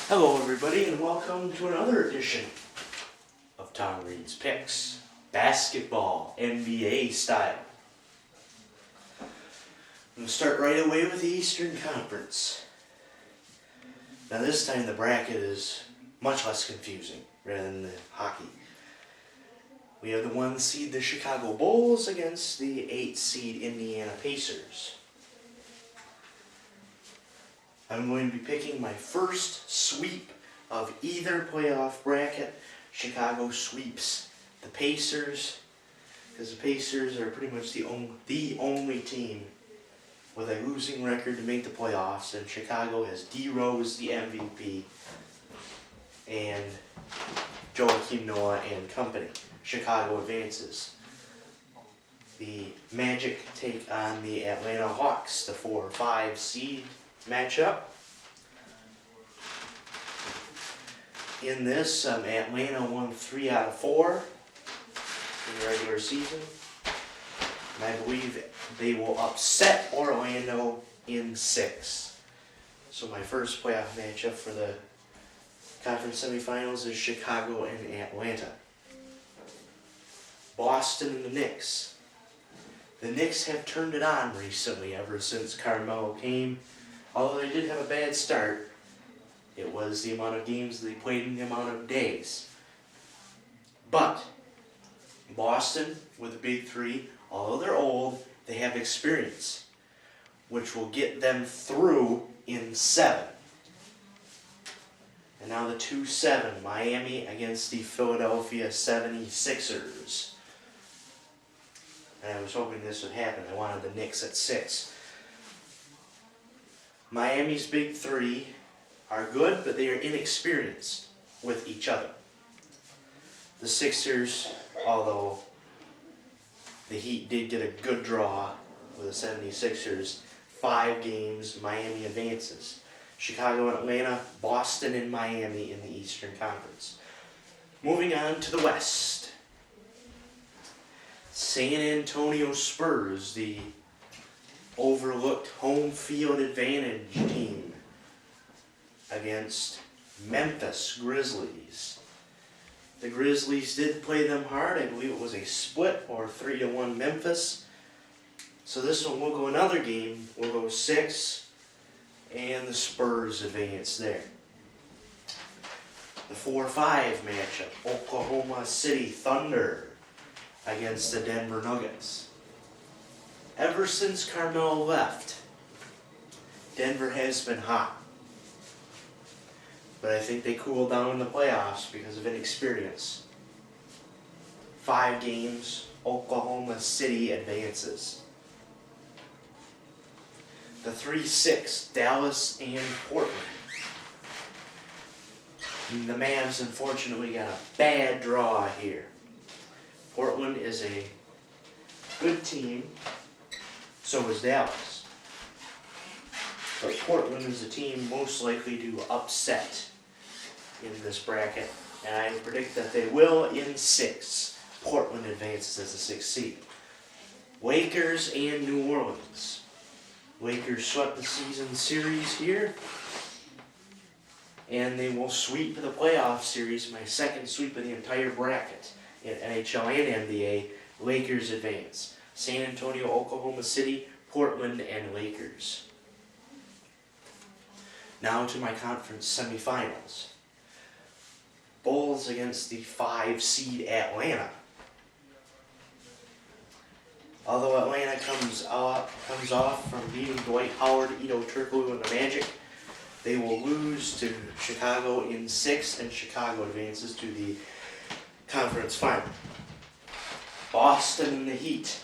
Hello everybody and welcome to another edition of Tom Greene's Picks, basketball, NBA style. I'm going to start right away with the Eastern Conference. Now this time the bracket is much less confusing rather than the hockey. We have the 1 seed, the Chicago Bulls, against the 8 seed Indiana Pacers. I'm going to be picking my first sweep of either playoff bracket. Chicago sweeps the Pacers, because the Pacers are pretty much the only team with a losing record to make the playoffs, and Chicago has D. Rose, the MVP, and Joakim Noah and company. Chicago advances. The Magic take on the Atlanta Hawks, the 4-5 seed matchup. In this, Atlanta won 3 out of 4 in the regular season. And I believe they will upset Orlando in 6. So my first playoff matchup for the conference semifinals is Chicago and Atlanta. Boston and the Knicks. The Knicks have turned it on recently ever since Carmelo came. Although they did have a bad start, it was the amount of games they played and the amount of days. But Boston, with the big three, although they're old, they have experience, which will get them through in 7. And now the 2-7, Miami against the Philadelphia 76ers. And I was hoping this would happen. I wanted the Knicks at 6. Miami's big three are good, but they are inexperienced with each other. The Sixers, although the Heat did get a good draw with the 76ers, 5 games, Miami advances. Chicago and Atlanta, Boston and Miami in the Eastern Conference. Moving on to the West. San Antonio Spurs, the overlooked home field advantage team, against Memphis Grizzlies. The Grizzlies did play them hard. I believe it was a split or 3-1 Memphis. So this one will go another game. We'll go 6, and the Spurs advance there. The 4-5 matchup, Oklahoma City Thunder against the Denver Nuggets. Ever since Carmelo left, Denver has been hot. But I think they cooled down in the playoffs because of inexperience. 5 games, Oklahoma City advances. The 3-6, Dallas and Portland. The Mavs unfortunately got a bad draw here. Portland is a good team. So is Dallas. But Portland is a team most likely to upset in this bracket. And I predict that they will in 6. Portland advances as the 6th seed. Lakers and New Orleans. Lakers swept the season series here. And they will sweep the playoff series, my second sweep of the entire bracket. In NHL and NBA, Lakers advance. San Antonio, Oklahoma City, Portland, and Lakers. Now to my conference semifinals. Bulls against the 5 seed Atlanta. Although Atlanta comes off from beating Dwight Howard, Ito Turkoglu, and the Magic, they will lose to Chicago in 6, and Chicago advances to the conference final. Boston and the Heat.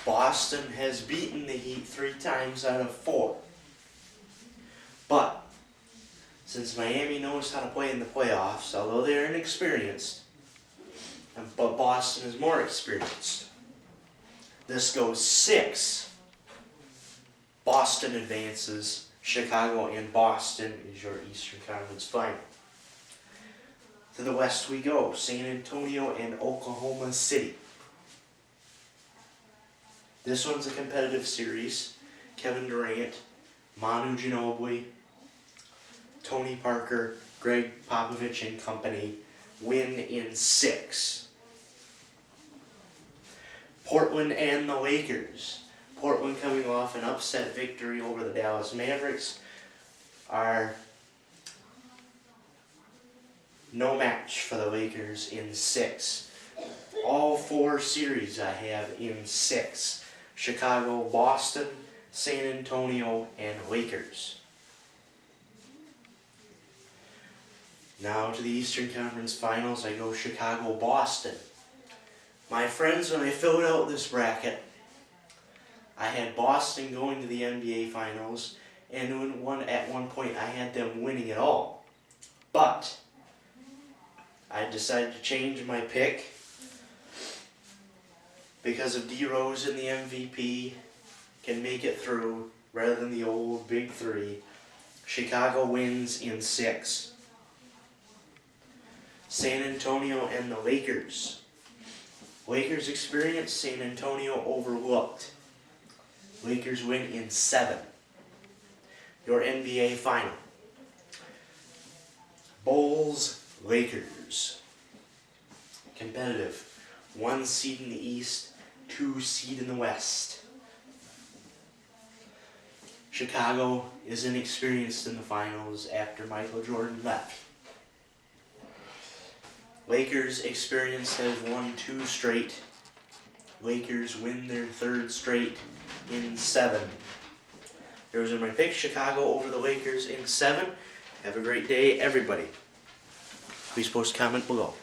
Boston has beaten the Heat 3 times out of 4. But since Miami knows how to play in the playoffs, although they are inexperienced, but Boston is more experienced. This goes 6. Boston advances. Chicago and Boston is your Eastern Conference final. To the West we go. San Antonio and Oklahoma City. This one's a competitive series. Kevin Durant, Manu Ginobili, Tony Parker, Greg Popovich and company win in 6. Portland and the Lakers. Portland coming off an upset victory over the Dallas Mavericks are no match for the Lakers in 6. All 4 series I have in 6. Chicago, Boston, San Antonio, and Lakers. Now to the Eastern Conference Finals, I go Chicago, Boston. My friends, when I filled out this bracket, I had Boston going to the NBA Finals, and at one point I had them winning it all. But I decided to change my pick because of D Rose and the MVP can make it through rather than the old big 3. Chicago wins in 6. San Antonio and the Lakers. Lakers experience, San Antonio overlooked. Lakers win in 7. Your NBA final. Bulls, Lakers. Competitive. 1 seed in the East, 2 seed in the West. Chicago is inexperienced in the finals after Michael Jordan left. Lakers experience has won 2 straight. Lakers win their 3rd straight in 7. Those are my picks. Chicago over the Lakers in 7. Have a great day, everybody. Please post a comment below.